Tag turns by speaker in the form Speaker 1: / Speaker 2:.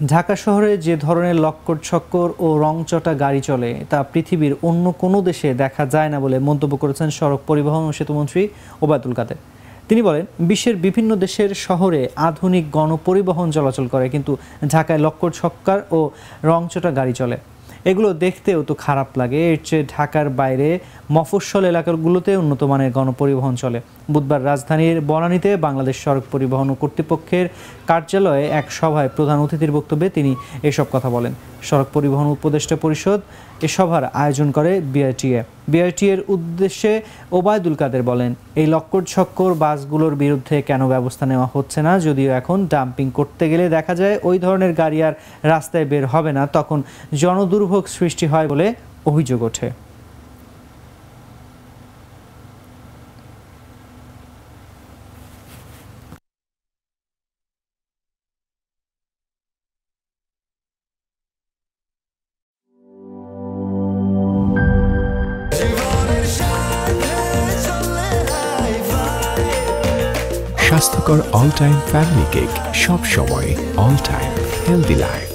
Speaker 1: ঢাকা শহরে যে ধরনের লক্কর ছক্কর ও রংচটা গাড়ি চলে তা পৃথিবীর অন্য কোনো দেশে দেখা যায় না বলে মন্তব্য করেছেন সড়ক পরিবহন ও সেতুমন্ত্রী ওবায়দুল কাদের। তিনি বলেন, বিশ্বের বিভিন্ন দেশের শহরে আধুনিক গণপরিবহন চলাচল করে, কিন্তু ঢাকায় লক্কর ছক্কার ও রংচটা গাড়ি চলে। এগুলো দেখতেও তো খারাপ লাগে। এর চেয়ে ঢাকার বাইরে মফস্বল এলাকাগুলোতে উন্নত মানের গণপরিবহন চলে। বুধবার রাজধানীর বনানীতে বাংলাদেশ সড়ক পরিবহন ও কর্তৃপক্ষের কার্যালয়ে এক সভায় প্রধান অতিথির বক্তব্যে তিনি এসব কথা বলেন। সড়ক পরিবহন উপদেষ্টা পরিষদ এ সভার আয়োজন করে বিআরটিএ-এর উদ্দেশ্যে ওবায়দুল কাদের বলেন, এই লক্কর ছক্কর বাসগুলোর বিরুদ্ধে কেন ব্যবস্থা নেওয়া হচ্ছে না? যদিও এখন ডাম্পিং করতে গেলে দেখা যায় ওই ধরনের গাড়ি আর রাস্তায় বের হবে না, তখন জনদুর্ভোগ সৃষ্টি হয় বলে অভিযোগ ওঠে।
Speaker 2: স্বাস্থ্যকর অল টাইম ফ্যামিলি কেক, সব সময় অল টাইম হেলদি লাইফ।